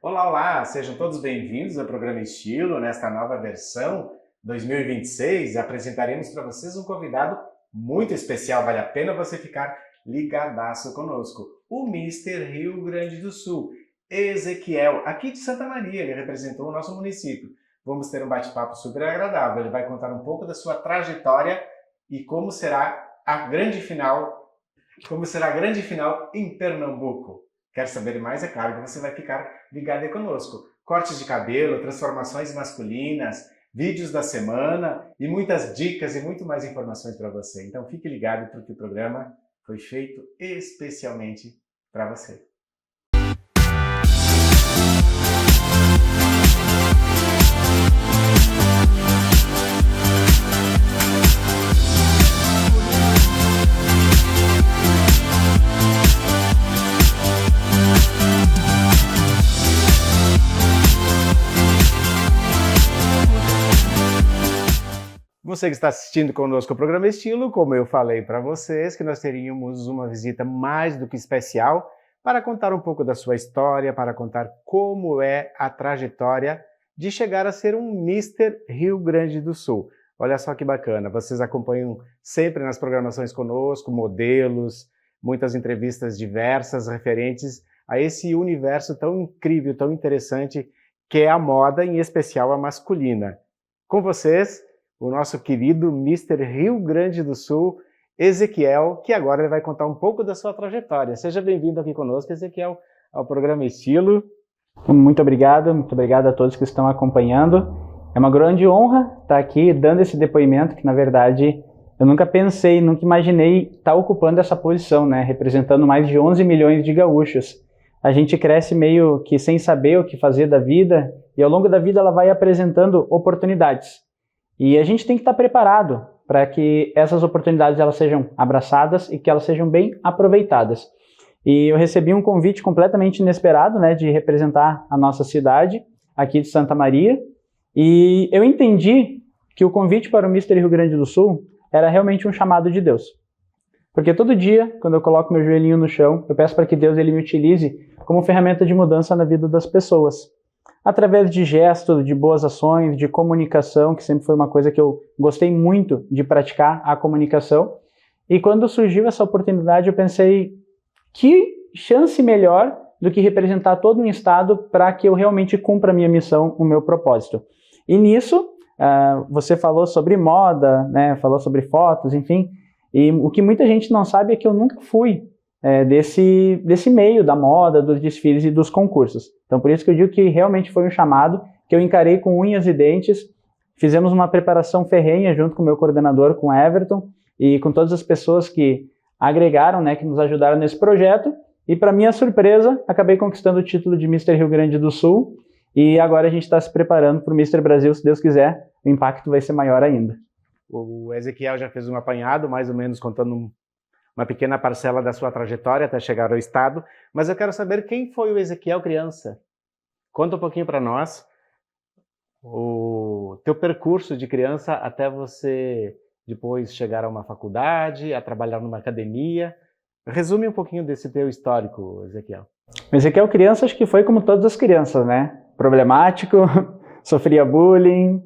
Olá, olá! Sejam todos bem-vindos ao programa Estilo. Nesta nova versão 2026, apresentaremos para vocês um convidado muito especial. Vale a pena você ficar ligadaço conosco. O Mister Rio Grande do Sul, Ezequiel, aqui de Santa Maria. Ele representou o nosso município. Vamos ter um bate-papo super agradável. Ele vai contar um pouco da sua trajetória e como será a grande final em Pernambuco. Quer saber mais? É claro que você vai ficar ligado aí conosco. Cortes de cabelo, transformações masculinas, vídeos da semana e muitas dicas e muito mais informações para você. Então fique ligado porque o programa foi feito especialmente para você. Você que está assistindo conosco o programa Estilo, como eu falei para vocês, que nós teríamos uma visita mais do que especial para contar um pouco da sua história, para contar como é a trajetória de chegar a ser um Mister Rio Grande do Sul. Olha só que bacana, vocês acompanham sempre nas programações conosco, modelos, muitas entrevistas diversas referentes a esse universo tão incrível, tão interessante, que é a moda, em especial a masculina. Com vocês, o nosso querido Mister Rio Grande do Sul, Ezequiel, que agora ele vai contar um pouco da sua trajetória. Seja bem-vindo aqui conosco, Ezequiel, ao programa Estilo. Muito obrigado a todos que estão acompanhando. É uma grande honra estar aqui dando esse depoimento, que na verdade eu nunca pensei, nunca imaginei estar ocupando essa posição, né? Representando mais de 11 milhões de gaúchos. A gente cresce meio que sem saber o que fazer da vida, e ao longo da vida ela vai apresentando oportunidades. E a gente tem que estar preparado para que essas oportunidades elas sejam abraçadas e que elas sejam bem aproveitadas. E eu recebi um convite completamente inesperado, né, de representar a nossa cidade, aqui de Santa Maria, e eu entendi que o convite para o Mister Rio Grande do Sul era realmente um chamado de Deus. Porque todo dia, quando eu coloco meu joelhinho no chão, eu peço para que Deus ele me utilize como ferramenta de mudança na vida das pessoas. Através de gestos, de boas ações, de comunicação, que sempre foi uma coisa que eu gostei muito de praticar, a comunicação. E quando surgiu essa oportunidade, eu pensei, que chance melhor do que representar todo um estado para que eu realmente cumpra a minha missão, o meu propósito. E nisso, você falou sobre moda, né, falou sobre fotos, enfim, e o que muita gente não sabe é que eu nunca fui desse meio da moda, dos desfiles e dos concursos. Então por isso que eu digo que realmente foi um chamado que eu encarei com unhas e dentes. Fizemos uma preparação ferrenha junto com o meu coordenador, com o Everton, e com todas as pessoas que agregaram, né, que nos ajudaram nesse projeto, e para minha surpresa, acabei conquistando o título de Mister Rio Grande do Sul, e agora a gente está se preparando para o Mister Brasil, se Deus quiser, o impacto vai ser maior ainda. O Ezequiel já fez um apanhado, mais ou menos contando uma pequena parcela da sua trajetória até chegar ao estado, mas eu quero saber quem foi o Ezequiel criança. Conta um pouquinho para nós o teu percurso de criança até você depois chegar a uma faculdade, a trabalhar numa academia. Resume um pouquinho desse teu histórico, Ezequiel. O Ezequiel criança acho que foi como todas as crianças, né? Problemático, sofria bullying,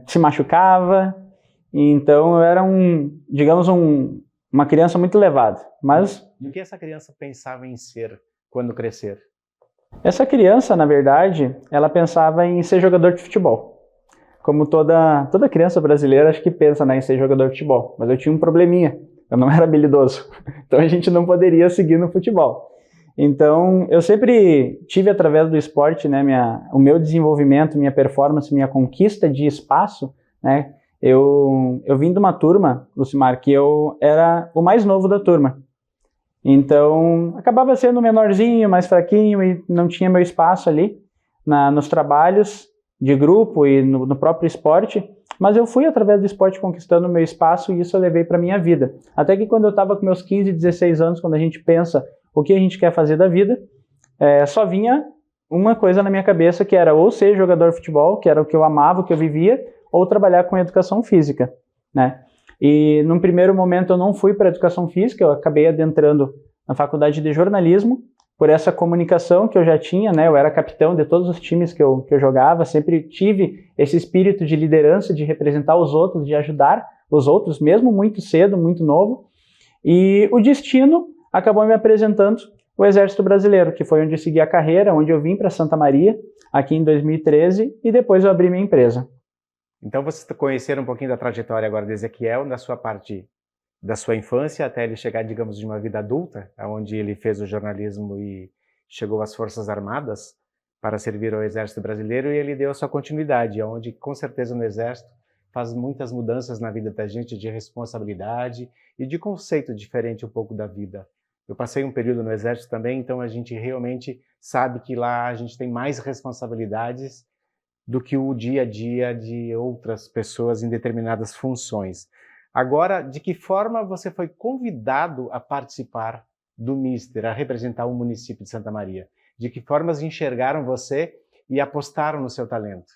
se machucava, então eu era uma criança muito levada, mas... E o que essa criança pensava em ser quando crescer? Essa criança, na verdade, ela pensava em ser jogador de futebol. Como toda criança brasileira, acho que pensa, né, em ser jogador de futebol. Mas eu tinha um probleminha, eu não era habilidoso. Então a gente não poderia seguir no futebol. Então eu sempre tive, através do esporte, né, o meu desenvolvimento, minha performance, minha conquista de espaço, né? Eu vim de uma turma, Lucimar, que eu era o mais novo da turma. Então, acabava sendo menorzinho, mais fraquinho e não tinha meu espaço ali nos trabalhos de grupo e no próprio esporte. Mas eu fui, através do esporte, conquistando o meu espaço e isso eu levei para a minha vida. Até que quando eu estava com meus 15, 16 anos, quando a gente pensa o que a gente quer fazer da vida, só vinha uma coisa na minha cabeça, que era ou ser jogador de futebol, que era o que eu amava, o que eu vivia, ou trabalhar com educação física, né? E num primeiro momento eu não fui para educação física, eu acabei adentrando na faculdade de jornalismo, por essa comunicação que eu já tinha, né? Eu era capitão de todos os times que eu jogava, sempre tive esse espírito de liderança, de representar os outros, de ajudar os outros, mesmo muito cedo, muito novo. E o destino acabou me apresentando o Exército Brasileiro, que foi onde eu segui a carreira, onde eu vim para Santa Maria, aqui em 2013, e depois eu abri minha empresa. Então vocês conheceram um pouquinho da trajetória agora de Ezequiel, da sua parte da sua infância até ele chegar, digamos, de uma vida adulta, onde ele fez o jornalismo e chegou às Forças Armadas para servir ao Exército Brasileiro, e ele deu a sua continuidade, onde com certeza no Exército faz muitas mudanças na vida da gente de responsabilidade e de conceito diferente um pouco da vida. Eu passei um período no Exército também, então a gente realmente sabe que lá a gente tem mais responsabilidades do que o dia a dia de outras pessoas em determinadas funções. Agora, de que forma você foi convidado a participar do Mister, a representar o município de Santa Maria? De que formas enxergaram você e apostaram no seu talento?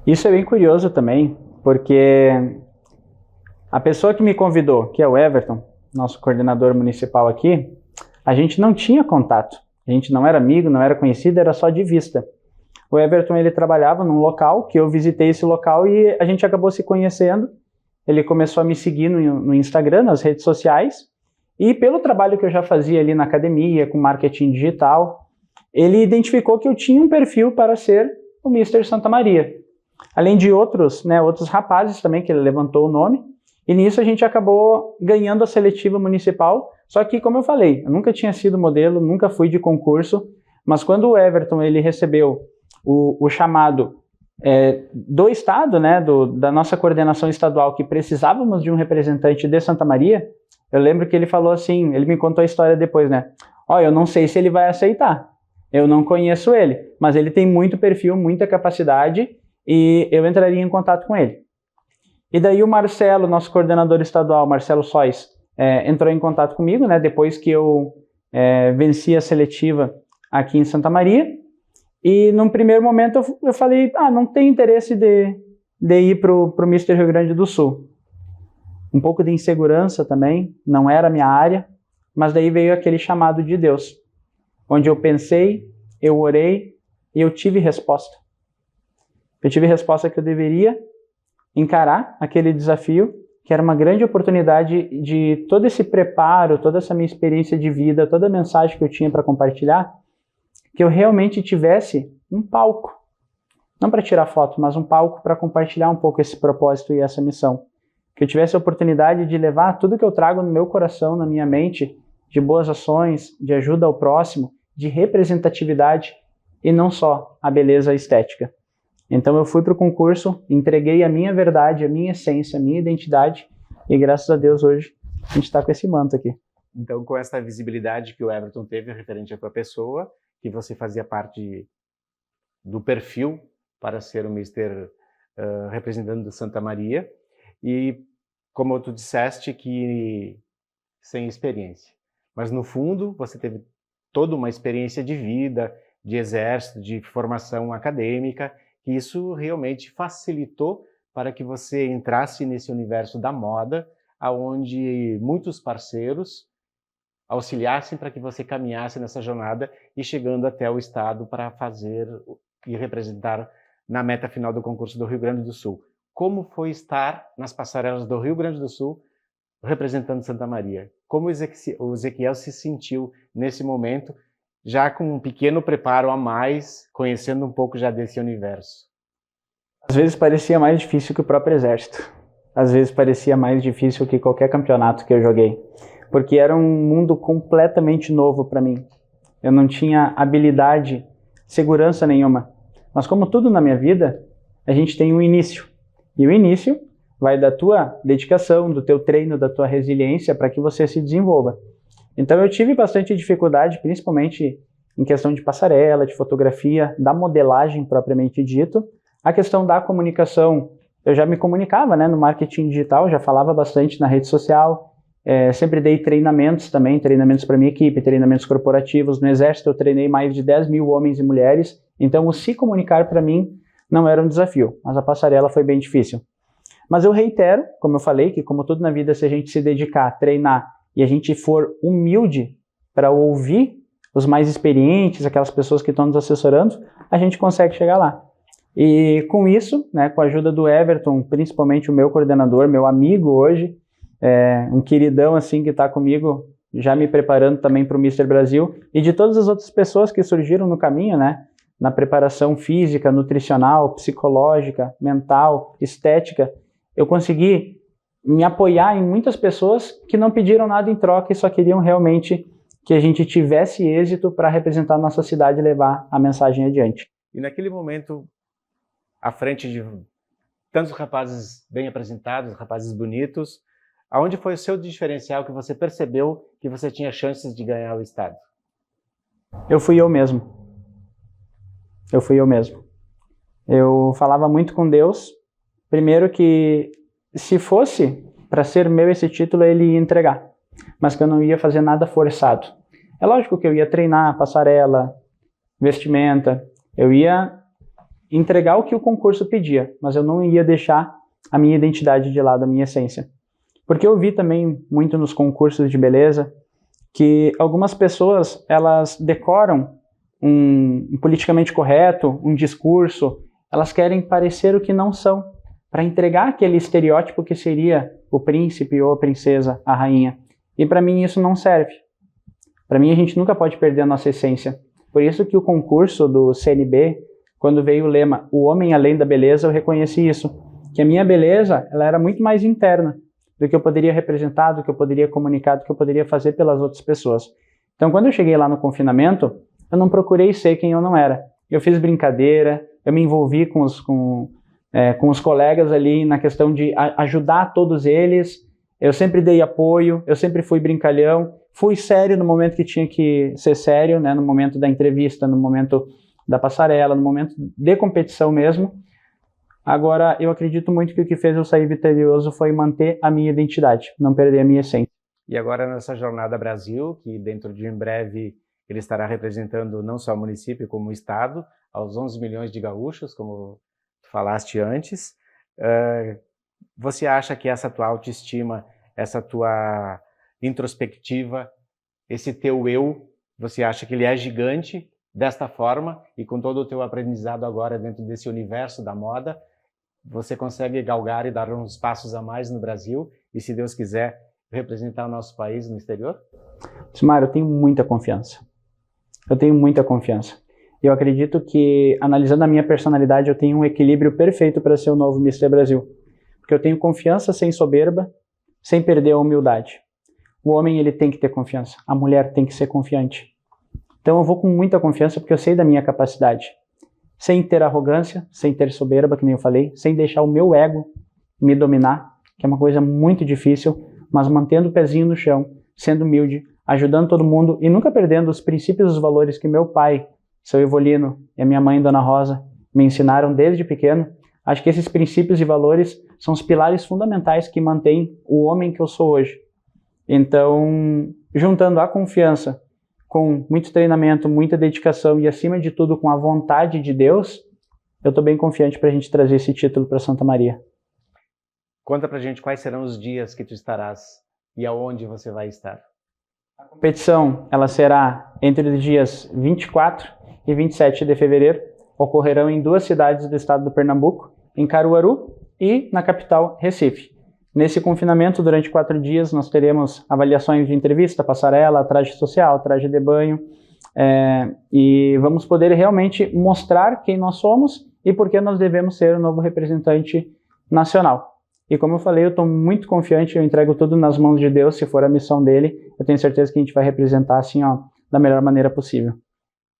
Isso é bem curioso também, porque a pessoa que me convidou, que é o Everton, nosso coordenador municipal aqui, a gente não tinha contato. A gente não era amigo, não era conhecido, era só de vista. O Everton, ele trabalhava num local, que eu visitei esse local e a gente acabou se conhecendo. Ele começou a me seguir no Instagram, nas redes sociais, e pelo trabalho que eu já fazia ali na academia, com marketing digital, ele identificou que eu tinha um perfil para ser o Mister Santa Maria. Além de outros rapazes também, que ele levantou o nome, e nisso a gente acabou ganhando a seletiva municipal, só que, como eu falei, eu nunca tinha sido modelo, nunca fui de concurso, mas quando o Everton ele recebeu o chamado do Estado, né, da nossa coordenação estadual, que precisávamos de um representante de Santa Maria, eu lembro que ele falou assim, ele me contou a história depois, né, eu não sei se ele vai aceitar, eu não conheço ele, mas ele tem muito perfil, muita capacidade, e eu entraria em contato com ele. E daí o Marcelo, nosso coordenador estadual, Marcelo Sois, entrou em contato comigo, né, depois que eu venci a seletiva aqui em Santa Maria. E num primeiro momento eu falei, não tenho interesse de ir para o Mister Rio Grande do Sul. Um pouco de insegurança também, não era a minha área, mas daí veio aquele chamado de Deus, onde eu pensei, eu orei e eu tive resposta. Eu tive resposta que eu deveria encarar aquele desafio, que era uma grande oportunidade de todo esse preparo, toda essa minha experiência de vida, toda a mensagem que eu tinha para compartilhar, que eu realmente tivesse um palco, não para tirar foto, mas um palco para compartilhar um pouco esse propósito e essa missão. Que eu tivesse a oportunidade de levar tudo que eu trago no meu coração, na minha mente, de boas ações, de ajuda ao próximo, de representatividade e não só a beleza estética. Então eu fui para o concurso, entreguei a minha verdade, a minha essência, a minha identidade e graças a Deus hoje a gente está com esse manto aqui. Então, com essa visibilidade que o Everton teve referente à tua pessoa, que você fazia parte do perfil para ser o Mister representando Santa Maria, e como tu disseste, que sem experiência. Mas no fundo, você teve toda uma experiência de vida, de exército, de formação acadêmica, que isso realmente facilitou para que você entrasse nesse universo da moda, onde muitos parceiros auxiliassem para que você caminhasse nessa jornada e chegando até o Estado para fazer e representar na meta final do concurso do Rio Grande do Sul. Como foi estar nas passarelas do Rio Grande do Sul representando Santa Maria? Como o Ezequiel se sentiu nesse momento, já com um pequeno preparo a mais, conhecendo um pouco já desse universo? Às vezes parecia mais difícil que o próprio exército. Às vezes parecia mais difícil que qualquer campeonato que eu joguei. Porque era um mundo completamente novo para mim. Eu não tinha habilidade, segurança nenhuma. Mas como tudo na minha vida, a gente tem um início. E o início vai da tua dedicação, do teu treino, da tua resiliência para que você se desenvolva. Então eu tive bastante dificuldade, principalmente em questão de passarela, de fotografia, da modelagem propriamente dito. A questão da comunicação, eu já me comunicava, né, no marketing digital, já falava bastante na rede social. Sempre dei treinamentos também, treinamentos para minha equipe, treinamentos corporativos. No Exército eu treinei mais de 10 mil homens e mulheres, então o se comunicar para mim não era um desafio, mas a passarela foi bem difícil. Mas eu reitero, como eu falei, que como tudo na vida, se a gente se dedicar, treinar e a gente for humilde para ouvir os mais experientes, aquelas pessoas que estão nos assessorando, a gente consegue chegar lá. E com isso, né, com a ajuda do Everton, principalmente o meu coordenador, meu amigo hoje, um queridão assim que está comigo, já me preparando também para o Mister Brasil, e de todas as outras pessoas que surgiram no caminho, né, na preparação física, nutricional, psicológica, mental, estética, eu consegui me apoiar em muitas pessoas que não pediram nada em troca e só queriam realmente que a gente tivesse êxito para representar a nossa cidade e levar a mensagem adiante. E naquele momento, à frente de tantos rapazes bem apresentados, rapazes bonitos, aonde foi o seu diferencial que você percebeu que você tinha chances de ganhar o estado? Eu fui eu mesmo. Eu falava muito com Deus, primeiro que se fosse para ser meu esse título, ele ia entregar, mas que eu não ia fazer nada forçado. É lógico que eu ia treinar, passarela, vestimenta, eu ia entregar o que o concurso pedia, mas eu não ia deixar a minha identidade de lado, a minha essência. Porque eu vi também muito nos concursos de beleza que algumas pessoas, elas decoram um politicamente correto, um discurso, elas querem parecer o que não são, para entregar aquele estereótipo que seria o príncipe ou a princesa, a rainha. E para mim isso não serve. Para mim a gente nunca pode perder a nossa essência. Por isso que o concurso do CNB, quando veio o lema "O homem além da beleza", eu reconheci isso, que a minha beleza ela era muito mais interna do que eu poderia representar, do que eu poderia comunicar, do que eu poderia fazer pelas outras pessoas. Então quando eu cheguei lá no confinamento, eu não procurei ser quem eu não era. Eu fiz brincadeira, eu me envolvi com os colegas ali na questão de ajudar todos eles. Eu sempre dei apoio, eu sempre fui brincalhão, fui sério no momento que tinha que ser sério, né, no momento da entrevista, no momento da passarela, no momento de competição mesmo. Agora, eu acredito muito que o que fez eu sair vitorioso foi manter a minha identidade, não perder a minha essência. E agora nessa Jornada Brasil, que dentro de em breve ele estará representando não só o município como o estado, aos 11 milhões de gaúchos, como tu falaste antes, você acha que essa tua autoestima, essa tua introspectiva, esse teu eu, você acha que ele é gigante desta forma e com todo o teu aprendizado agora dentro desse universo da moda, você consegue galgar e dar uns passos a mais no Brasil e, se Deus quiser, representar o nosso país no exterior? Mário, eu tenho muita confiança. Eu acredito que, analisando a minha personalidade, eu tenho um equilíbrio perfeito para ser o novo Mister Brasil. Porque eu tenho confiança sem soberba, sem perder a humildade. O homem ele tem que ter confiança, a mulher tem que ser confiante. Então eu vou com muita confiança porque eu sei da minha capacidade. Sem ter arrogância, sem ter soberba, que nem eu falei, sem deixar o meu ego me dominar, que é uma coisa muito difícil, mas mantendo o pezinho no chão, sendo humilde, ajudando todo mundo e nunca perdendo os princípios e os valores que meu pai, seu Evolino, e a minha mãe, Dona Rosa, me ensinaram desde pequeno. Acho que esses princípios e valores são os pilares fundamentais que mantêm o homem que eu sou hoje. Então, juntando a confiança com muito treinamento, muita dedicação e, acima de tudo, com a vontade de Deus, eu estou bem confiante para a gente trazer esse título para Santa Maria. Conta pra gente quais serão os dias que tu estarás e aonde você vai estar. A competição ela será entre os dias 24 e 27 de fevereiro. Ocorrerão em 2 cidades do estado do Pernambuco, em Caruaru e na capital, Recife. Nesse confinamento, durante 4 dias, nós teremos avaliações de entrevista, passarela, traje social, traje de banho, e vamos poder realmente mostrar quem nós somos e por que nós devemos ser o novo representante nacional. E como eu falei, eu estou muito confiante, eu entrego tudo nas mãos de Deus, se for a missão dele, eu tenho certeza que a gente vai representar assim, ó, da melhor maneira possível.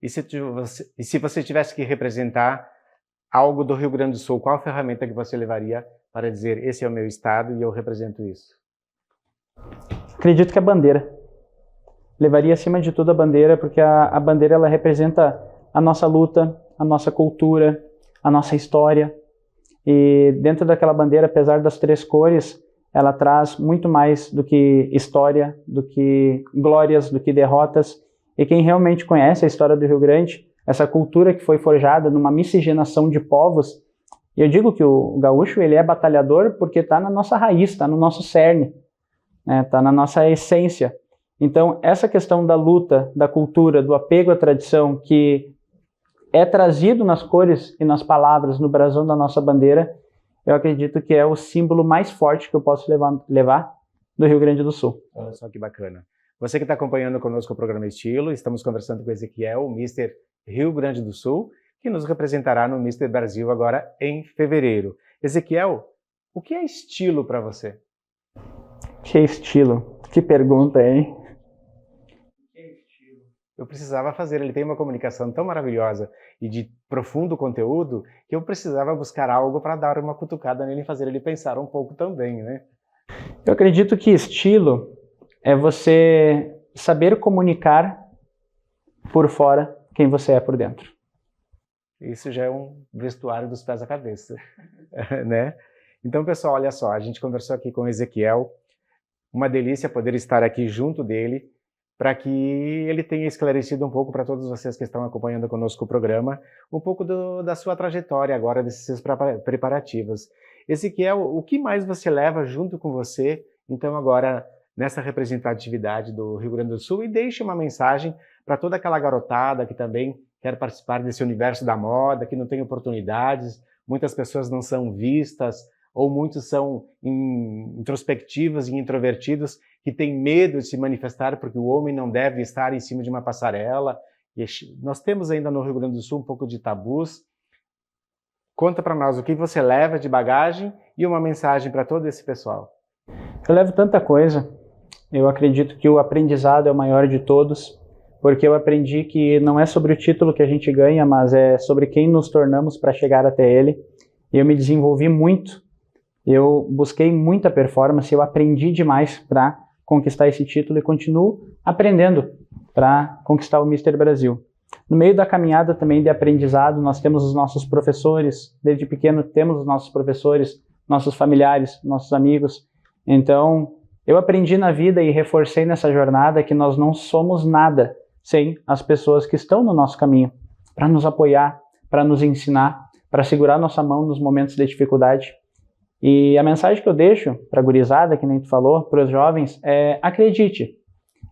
E se você tivesse que representar algo do Rio Grande do Sul, qual ferramenta que você levaria para dizer, esse é o meu estado e eu represento isso? Acredito que a bandeira. Levaria acima de tudo a bandeira, porque a bandeira ela representa a nossa luta, a nossa cultura, a nossa história. E dentro daquela bandeira, apesar das 3 cores, ela traz muito mais do que história, do que glórias, do que derrotas. E quem realmente conhece a história do Rio Grande, essa cultura que foi forjada numa miscigenação de povos, e eu digo que o gaúcho ele é batalhador porque está na nossa raiz, está no nosso cerne, está na nossa essência. Então, essa questão da luta, da cultura, do apego à tradição, que é trazido nas cores e nas palavras, no brasão da nossa bandeira, eu acredito que é o símbolo mais forte que eu posso levar do Rio Grande do Sul. Olha só que bacana. Você que está acompanhando conosco o programa Estilo, estamos conversando com Ezequiel, o Mister Rio Grande do Sul, que nos representará no Mister Brasil agora em fevereiro. Ezequiel, o que é estilo para você? Que estilo? Que pergunta, hein? Eu precisava fazer, ele tem uma comunicação tão maravilhosa e de profundo conteúdo que eu precisava buscar algo para dar uma cutucada nele e fazer ele pensar um pouco também, né? Eu acredito que estilo é você saber comunicar por fora quem você é por dentro. Isso já é um vestuário dos pés à cabeça, né? Então, pessoal, olha só, a gente conversou aqui com o Ezequiel, uma delícia poder estar aqui junto dele, para que ele tenha esclarecido um pouco para todos vocês que estão acompanhando conosco o programa, um pouco da sua trajetória agora, desses seus preparativos. Ezequiel, o que mais você leva junto com você, então agora, nessa representatividade do Rio Grande do Sul, e deixe uma mensagem para toda aquela garotada que também quer participar desse universo da moda, que não tem oportunidades, muitas pessoas não são vistas, ou muitos são introspectivos e introvertidos, que têm medo de se manifestar porque o homem não deve estar em cima de uma passarela. E nós temos ainda no Rio Grande do Sul um pouco de tabus. Conta para nós o que você leva de bagagem e uma mensagem para todo esse pessoal. Eu levo tanta coisa. Eu acredito que o aprendizado é o maior de todos, porque eu aprendi que não é sobre o título que a gente ganha, mas é sobre quem nos tornamos para chegar até ele. E eu me desenvolvi muito. Eu busquei muita performance, eu aprendi demais para conquistar esse título e continuo aprendendo para conquistar o Mister Brasil. No meio da caminhada também de aprendizado, nós temos os nossos professores, desde pequeno temos os nossos professores, nossos familiares, nossos amigos. Então, eu aprendi na vida e reforcei nessa jornada que nós não somos nada sem as pessoas que estão no nosso caminho, para nos apoiar, para nos ensinar, para segurar nossa mão nos momentos de dificuldade. E a mensagem que eu deixo para a gurizada, que nem tu falou, para os jovens, é: acredite.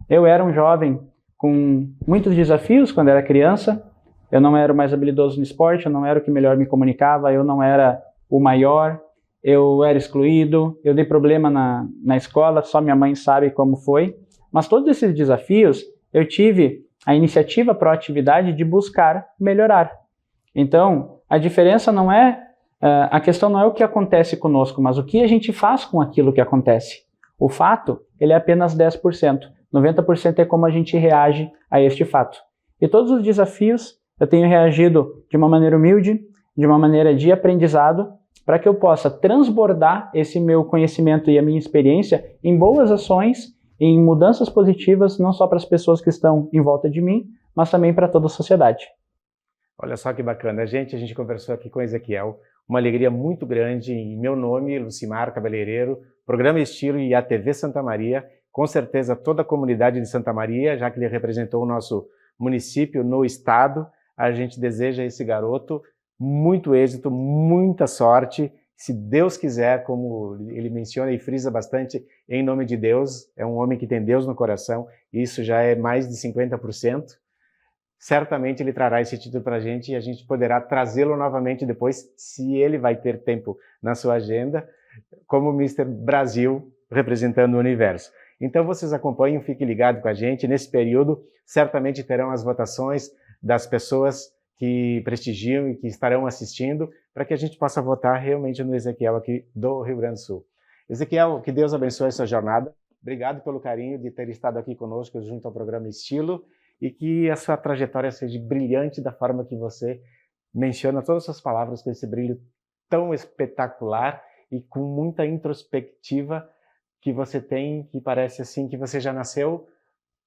Eu era um jovem com muitos desafios quando era criança, eu não era o mais habilidoso no esporte, eu não era o que melhor me comunicava, eu não era o maior, eu era excluído, eu dei problema na escola, só minha mãe sabe como foi. Mas todos esses desafios, eu tive a iniciativa, a proatividade de buscar melhorar. Então, a diferença não é... a questão não é o que acontece conosco, mas o que a gente faz com aquilo que acontece. O fato, ele é apenas 10%. 90% é como a gente reage a este fato. E todos os desafios, eu tenho reagido de uma maneira humilde, de uma maneira de aprendizado, para que eu possa transbordar esse meu conhecimento e a minha experiência em boas ações, em mudanças positivas, não só para as pessoas que estão em volta de mim, mas também para toda a sociedade. Olha só que bacana, gente, a gente conversou aqui com o Ezequiel, uma alegria muito grande, em meu nome, Lucimar Cabeleireiro, Programa Estilo e a TV Santa Maria, com certeza toda a comunidade de Santa Maria, já que ele representou o nosso município no estado, a gente deseja a esse garoto muito êxito, muita sorte, se Deus quiser, como ele menciona e frisa bastante, em nome de Deus, é um homem que tem Deus no coração, isso já é mais de 50%, certamente ele trará esse título para a gente e a gente poderá trazê-lo novamente depois, se ele vai ter tempo na sua agenda, como Mister Brasil, representando o universo. Então vocês acompanhem, fiquem ligados com a gente. Nesse período, certamente terão as votações das pessoas que prestigiam e que estarão assistindo, para que a gente possa votar realmente no Ezequiel aqui do Rio Grande do Sul. Ezequiel, que Deus abençoe a sua jornada. Obrigado pelo carinho de ter estado aqui conosco junto ao programa Estilo e que a sua trajetória seja brilhante da forma que você menciona todas as suas palavras com esse brilho tão espetacular e com muita introspectiva que você tem, que parece assim que você já nasceu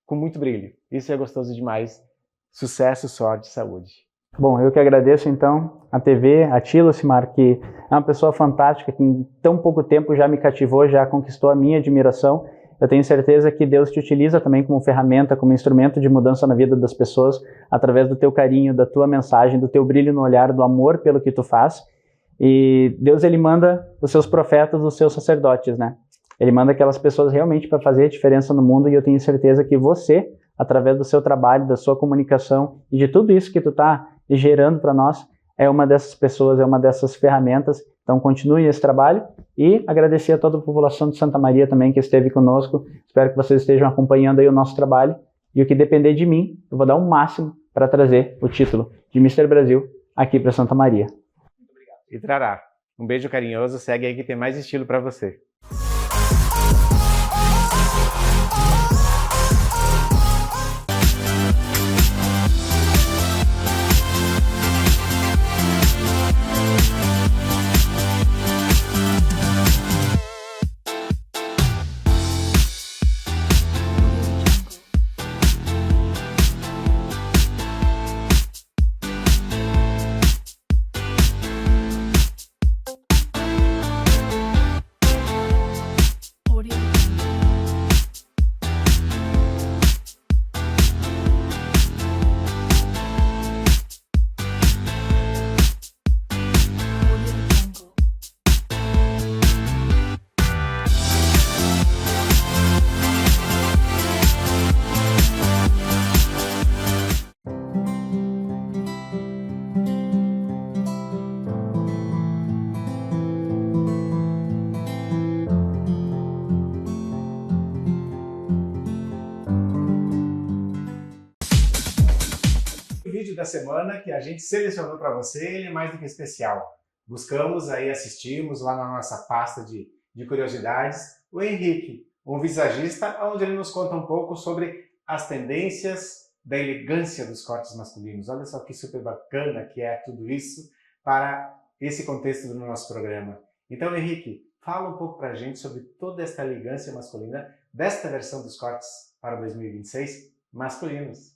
com muito brilho. Isso é gostoso demais. Sucesso, sorte, saúde. Bom, eu que agradeço então a TV, a ti, Lucimar, que é uma pessoa fantástica, que em tão pouco tempo já me cativou, já conquistou a minha admiração. Eu tenho certeza que Deus te utiliza também como ferramenta, como instrumento de mudança na vida das pessoas, através do teu carinho, da tua mensagem, do teu brilho no olhar, do amor pelo que tu faz. E Deus, ele manda os seus profetas, os seus sacerdotes, né? Ele manda aquelas pessoas realmente para fazer a diferença no mundo, e eu tenho certeza que você, através do seu trabalho, da sua comunicação e de tudo isso que tu está gerando para nós, é uma dessas pessoas, é uma dessas ferramentas. Então continue esse trabalho e agradecer a toda a população de Santa Maria também que esteve conosco. Espero que vocês estejam acompanhando aí o nosso trabalho, e o que depender de mim, eu vou dar o máximo para trazer o título de Mister Brasil aqui para Santa Maria. Muito obrigado. E trará. Um beijo carinhoso, segue aí que tem mais estilo para você. O vídeo da semana que a gente selecionou para você, ele é mais do que especial. Buscamos aí, assistimos lá na nossa pasta de curiosidades, o Henrique, um visagista, onde ele nos conta um pouco sobre as tendências da elegância dos cortes masculinos. Olha só que super bacana que é tudo isso para esse contexto do nosso programa. Então, Henrique, fala um pouco para a gente sobre toda esta elegância masculina desta versão dos cortes para 2026 masculinos.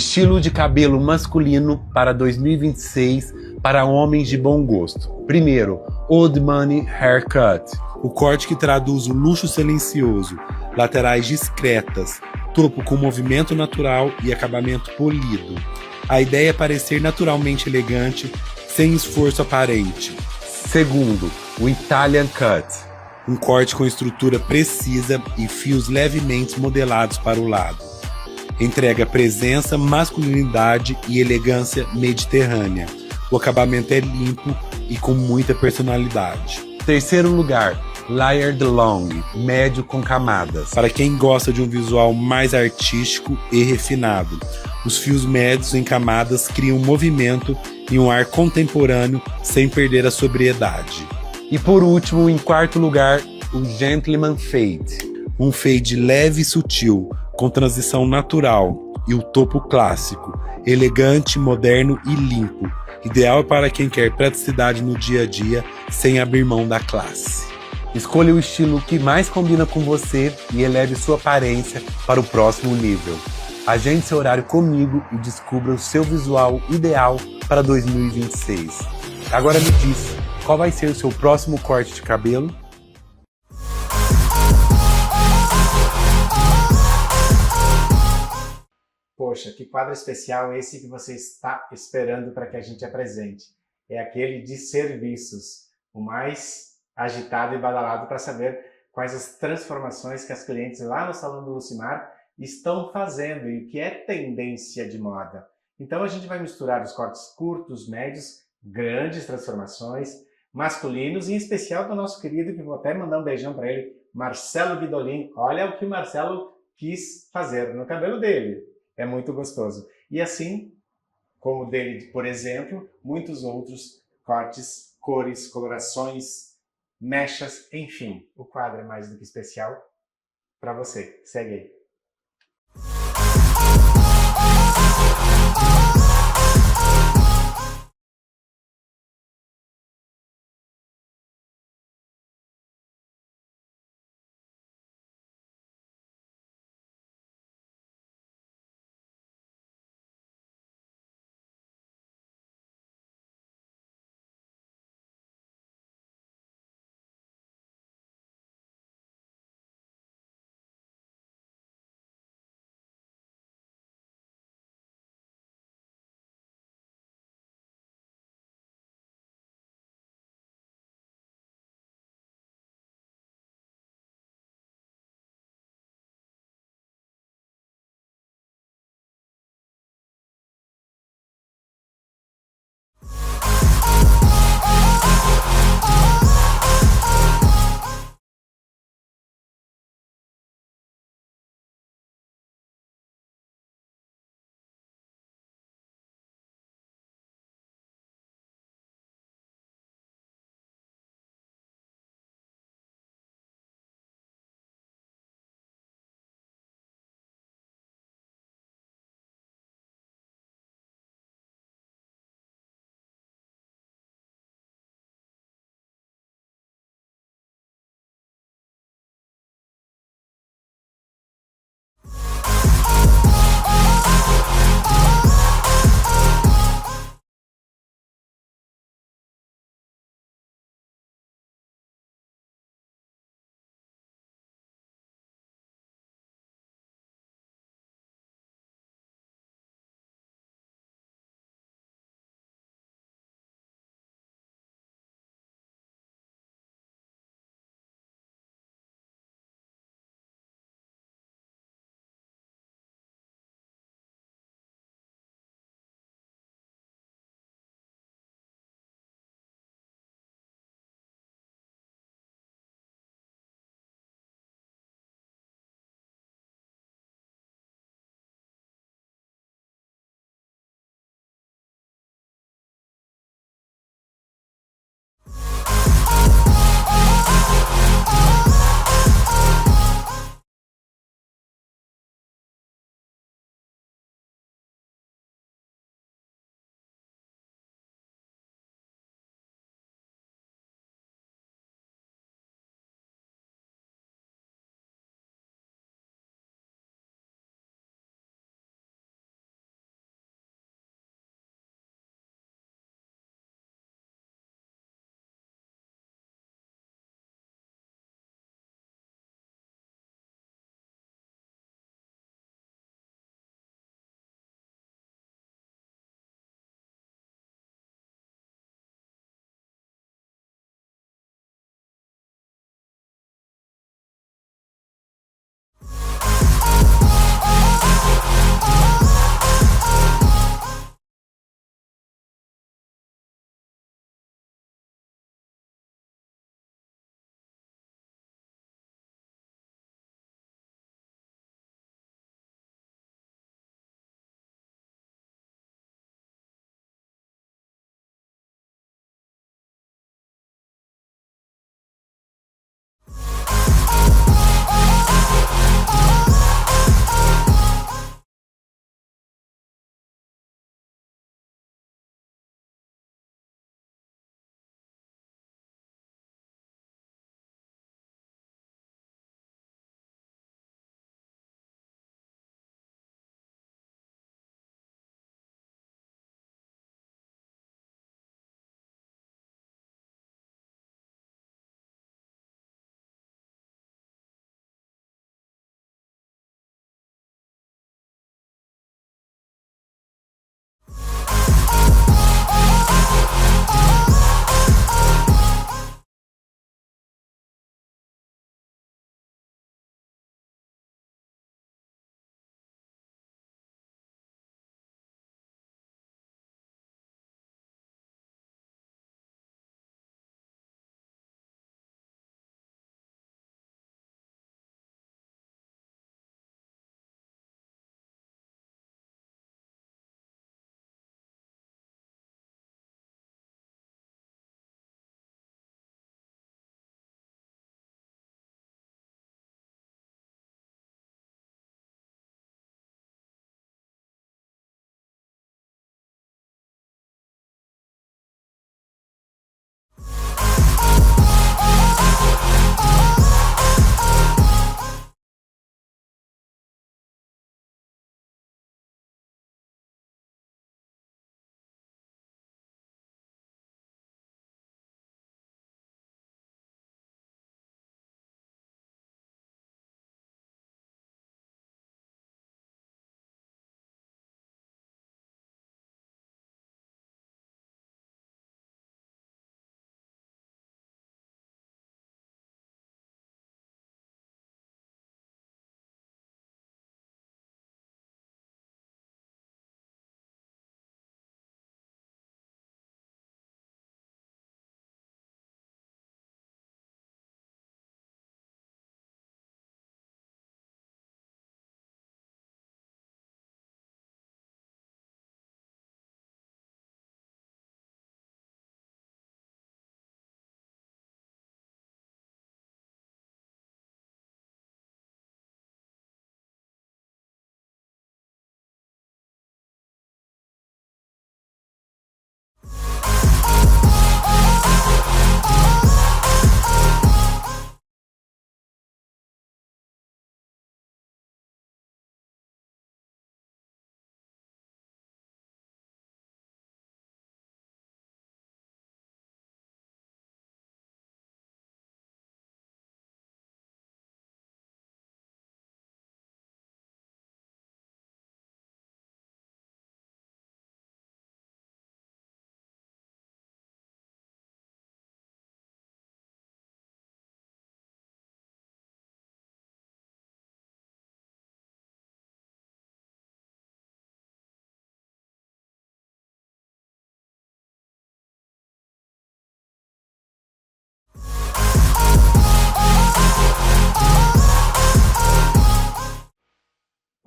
Estilo de cabelo masculino para 2026 para homens de bom gosto. Primeiro, Old Money Haircut. O corte que traduz o luxo silencioso, laterais discretas, topo com movimento natural e acabamento polido. A ideia é parecer naturalmente elegante, sem esforço aparente. Segundo, o Italian Cut. Um corte com estrutura precisa e fios levemente modelados para o lado. Entrega presença, masculinidade e elegância mediterrânea. O acabamento é limpo e com muita personalidade. Terceiro lugar, Layered Long, médio com camadas. Para quem gosta de um visual mais artístico e refinado, os fios médios em camadas criam movimento e um ar contemporâneo sem perder a sobriedade. E por último, em quarto lugar, o Gentleman Fade. Um fade leve e sutil, com transição natural e o topo clássico, elegante, moderno e limpo, ideal para quem quer praticidade no dia a dia sem abrir mão da classe. Escolha o estilo que mais combina com você e eleve sua aparência para o próximo nível. Agende seu horário comigo e descubra o seu visual ideal para 2026. Agora me diz, qual vai ser o seu próximo corte de cabelo? Poxa, que quadro especial esse que você está esperando para que a gente apresente. É aquele de serviços, o mais agitado e badalado para saber quais as transformações que as clientes lá no Salão do Lucimar estão fazendo e o que é tendência de moda. Então a gente vai misturar os cortes curtos, médios, grandes transformações, masculinos, em especial do nosso querido, que vou até mandar um beijão para ele, Marcelo Guidolin. Olha o que o Marcelo quis fazer no cabelo dele. É muito gostoso. E assim, como o dele, por exemplo, muitos outros cortes, cores, colorações, mechas, enfim. O quadro é mais do que especial para você. Segue aí.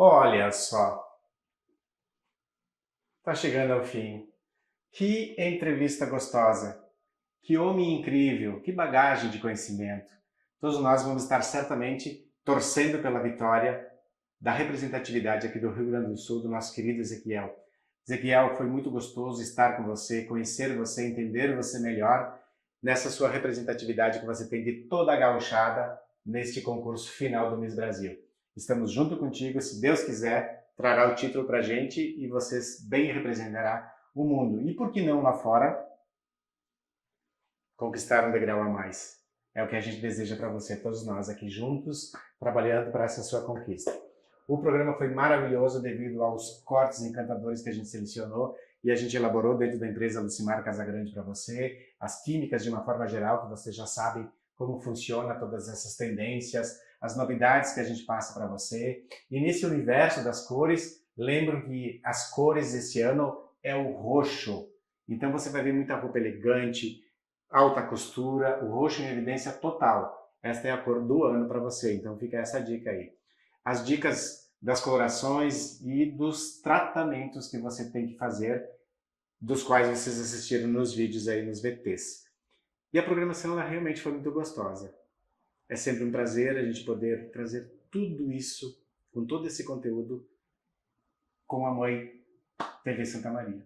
Olha só, tá chegando ao fim. Que entrevista gostosa, que homem incrível, que bagagem de conhecimento. Todos nós vamos estar certamente torcendo pela vitória da representatividade aqui do Rio Grande do Sul, do nosso querido Ezequiel. Ezequiel, foi muito gostoso estar com você, conhecer você, entender você melhor nessa sua representatividade que você tem de toda a gauchada neste concurso final do Miss Brasil. Estamos junto contigo, se Deus quiser, trará o título pra gente e você bem representará o mundo. E por que não lá fora conquistar um degrau a mais? É o que a gente deseja para você, todos nós aqui juntos, trabalhando para essa sua conquista. O programa foi maravilhoso devido aos cortes encantadores que a gente selecionou e a gente elaborou dentro da empresa Lucimar Casagrande para você, as químicas de uma forma geral, que você já sabe como funciona todas essas tendências, as novidades que a gente passa para você. E nesse universo das cores, lembro que as cores esse ano é o roxo. Então você vai ver muita roupa elegante, alta costura, o roxo em evidência total. Esta é a cor do ano para você, então fica essa dica aí. As dicas das colorações e dos tratamentos que você tem que fazer, dos quais vocês assistiram nos vídeos aí nos VTs. E a programação ela realmente foi muito gostosa. É sempre um prazer a gente poder trazer tudo isso, com todo esse conteúdo, com a mãe TV Santa Maria.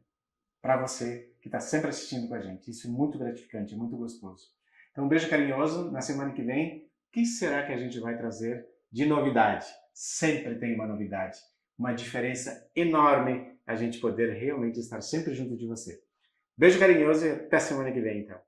Para você que está sempre assistindo com a gente. Isso é muito gratificante, é muito gostoso. Então um beijo carinhoso. Na semana que vem, o que será que a gente vai trazer de novidade? Sempre tem uma novidade. Uma diferença enorme a gente poder realmente estar sempre junto de você. Beijo carinhoso e até semana que vem, então.